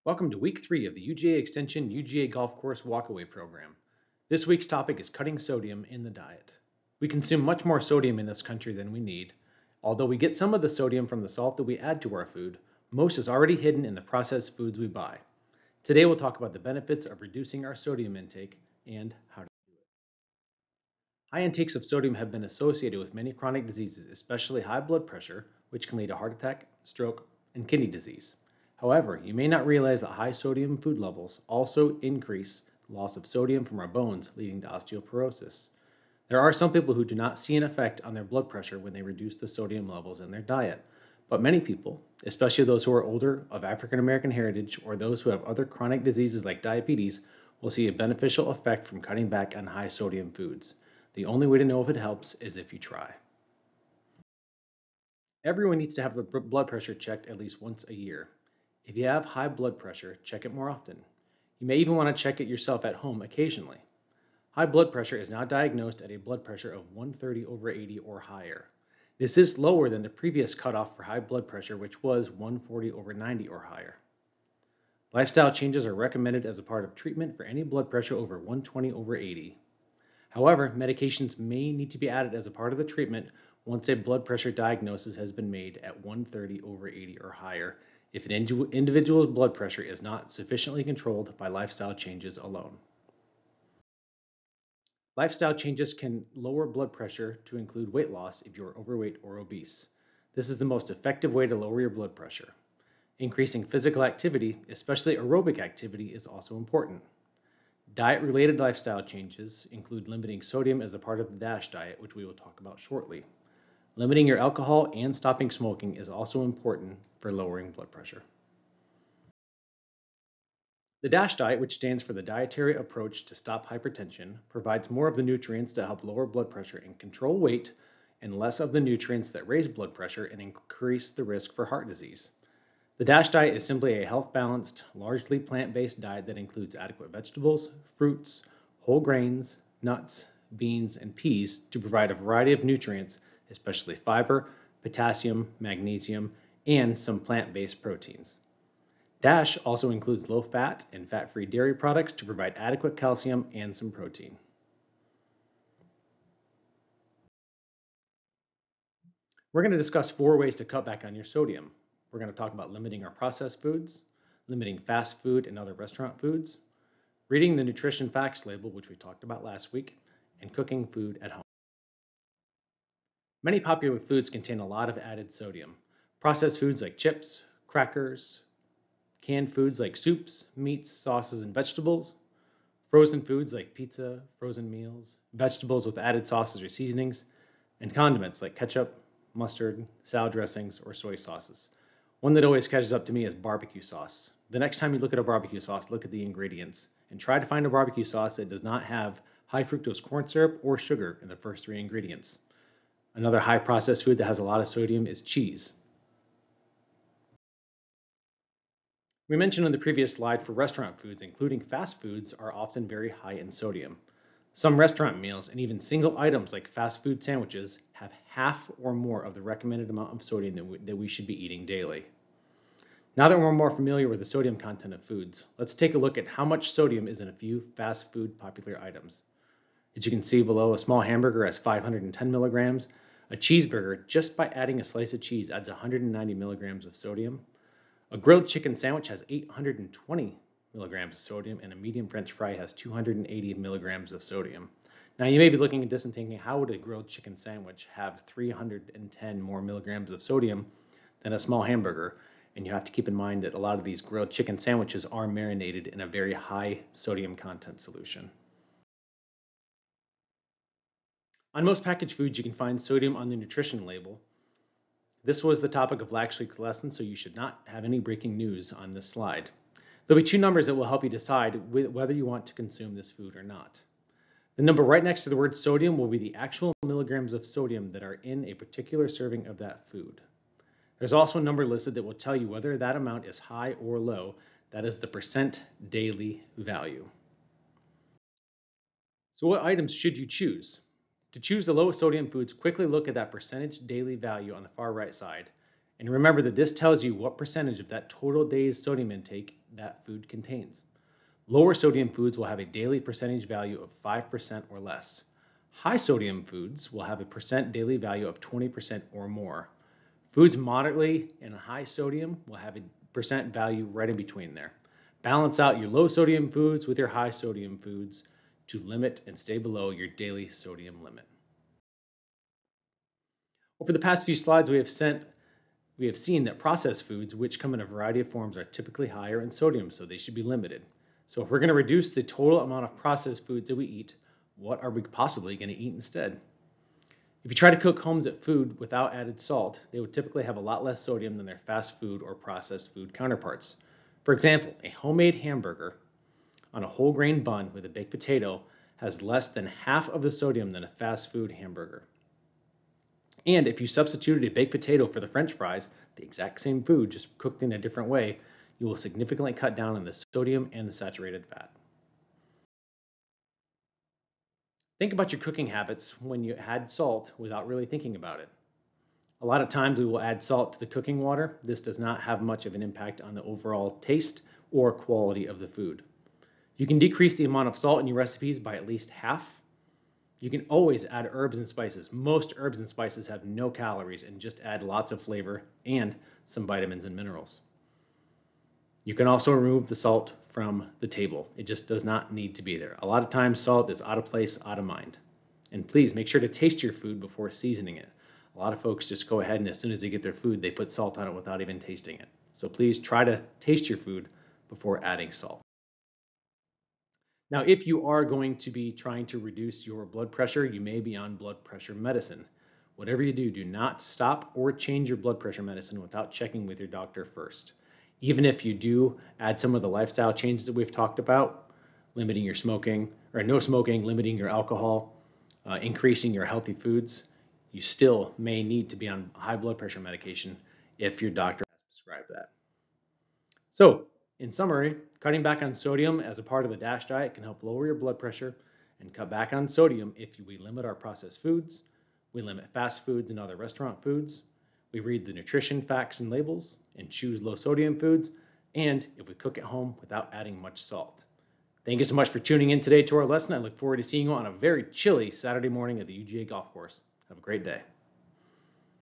Welcome to week 3 of the UGA Extension UGA Golf Course Walkaway Program. This week's topic is cutting sodium in the diet. We consume much more sodium in this country than we need. Although we get some of the sodium from the salt that we add to our food, most is already hidden in the processed foods we buy. Today we'll talk about the benefits of reducing our sodium intake and how to do it. High intakes of sodium have been associated with many chronic diseases, especially high blood pressure, which can lead to heart attack, stroke, and kidney disease. However, you may not realize that high sodium food levels also increase the loss of sodium from our bones, leading to osteoporosis. There are some people who do not see an effect on their blood pressure when they reduce the sodium levels in their diet, but many people, especially those who are older, of African American heritage, or those who have other chronic diseases like diabetes, will see a beneficial effect from cutting back on high sodium foods. The only way to know if it helps is if you try. Everyone needs to have their blood pressure checked at least once a year. If you have high blood pressure, check it more often. You may even want to check it yourself at home occasionally. High blood pressure is now diagnosed at a blood pressure of 130/80 or higher. This is lower than the previous cutoff for high blood pressure, which was 140/90 or higher. Lifestyle changes are recommended as a part of treatment for any blood pressure over 120/80. However, medications may need to be added as a part of the treatment once a blood pressure diagnosis has been made at 130/80 or higher, if an individual's blood pressure is not sufficiently controlled by lifestyle changes alone. Lifestyle changes can lower blood pressure to include weight loss if you are overweight or obese. This is the most effective way to lower your blood pressure. Increasing physical activity, especially aerobic activity, is also important. Diet-related lifestyle changes include limiting sodium as a part of the DASH diet, which we will talk about shortly. Limiting your alcohol and stopping smoking is also important for lowering blood pressure. The DASH diet, which stands for the Dietary Approach to Stop Hypertension, provides more of the nutrients to help lower blood pressure and control weight, and less of the nutrients that raise blood pressure and increase the risk for heart disease. The DASH diet is simply a health-balanced, largely plant-based diet that includes adequate vegetables, fruits, whole grains, nuts, beans, and peas to provide a variety of nutrients, especially fiber, potassium, magnesium, and some plant-based proteins. DASH also includes low-fat and fat-free dairy products to provide adequate calcium and some protein. We're going to discuss 4 ways to cut back on your sodium. We're going to talk about limiting our processed foods, limiting fast food and other restaurant foods, reading the nutrition facts label, which we talked about last week, and cooking food at home. Many popular foods contain a lot of added sodium. Processed foods like chips, crackers, canned foods like soups, meats, sauces, and vegetables, frozen foods like pizza, frozen meals, vegetables with added sauces or seasonings, and condiments like ketchup, mustard, salad dressings, or soy sauces. One that always catches up to me is barbecue sauce. The next time you look at a barbecue sauce, look at the ingredients and try to find a barbecue sauce that does not have high fructose corn syrup or sugar in the first 3 ingredients. Another high processed food that has a lot of sodium is cheese. We mentioned on the previous slide for restaurant foods, including fast foods, are often very high in sodium. Some restaurant meals and even single items like fast food sandwiches have half or more of the recommended amount of sodium that we should be eating daily. Now that we're more familiar with the sodium content of foods, let's take a look at how much sodium is in a few fast food popular items. As you can see below, a small hamburger has 510 milligrams. A cheeseburger, just by adding a slice of cheese, adds 190 milligrams of sodium. A grilled chicken sandwich has 820 milligrams of sodium, and a medium French fry has 280 milligrams of sodium. Now you may be looking at this and thinking, how would a grilled chicken sandwich have 310 more milligrams of sodium than a small hamburger? And you have to keep in mind that a lot of these grilled chicken sandwiches are marinated in a very high sodium content solution. On most packaged foods, you can find sodium on the nutrition label. This was the topic of last week's lesson, so you should not have any breaking news on this slide. There'll be 2 numbers that will help you decide whether you want to consume this food or not. The number right next to the word sodium will be the actual milligrams of sodium that are in a particular serving of that food. There's also a number listed that will tell you whether that amount is high or low. That is the percent daily value. So what items should you choose? To choose the lowest sodium foods, quickly look at that percentage daily value on the far right side And remember that this tells you what percentage of that total day's sodium intake that food contains. Lower sodium foods will have a daily percentage value of 5% or less. High sodium foods will have a percent daily value of 20% or more. Foods moderately and high sodium will have a percent value right in between there. Balance out your low sodium foods with your high sodium foods to limit and stay below your daily sodium limit. Over the past few slides, we have seen that processed foods, which come in a variety of forms, are typically higher in sodium, so they should be limited. So if we're going to reduce the total amount of processed foods that we eat, what are we possibly going to eat instead? If you try to cook homes at food without added salt, they would typically have a lot less sodium than their fast food or processed food counterparts. For example, a homemade hamburger on a whole grain bun with a baked potato has less than half of the sodium than a fast food hamburger. And if you substituted a baked potato for the French fries, the exact same food, just cooked in a different way, you will significantly cut down on the sodium and the saturated fat. Think about your cooking habits when you add salt without really thinking about it. A lot of times we will add salt to the cooking water. This does not have much of an impact on the overall taste or quality of the food. You can decrease the amount of salt in your recipes by at least half. You can always add herbs and spices. Most herbs and spices have no calories and just add lots of flavor and some vitamins and minerals. You can also remove the salt from the table. It just does not need to be there. A lot of times salt is out of place, out of mind. And please make sure to taste your food before seasoning it. A lot of folks just go ahead and as soon as they get their food, they put salt on it without even tasting it. So please try to taste your food before adding salt. Now, if you are going to be trying to reduce your blood pressure, you may be on blood pressure medicine. Whatever you do, do not stop or change your blood pressure medicine without checking with your doctor first. Even if you do add some of the lifestyle changes that we've talked about, limiting your smoking or no smoking, limiting your alcohol, increasing your healthy foods, you still may need to be on high blood pressure medication if your doctor has prescribed that. So, in summary, cutting back on sodium as a part of the DASH diet can help lower your blood pressure and cut back on sodium if we limit our processed foods, we limit fast foods and other restaurant foods, we read the nutrition facts and labels and choose low sodium foods, and if we cook at home without adding much salt. Thank you so much for tuning in today to our lesson. I look forward to seeing you on a very chilly Saturday morning at the UGA golf course. Have a great day.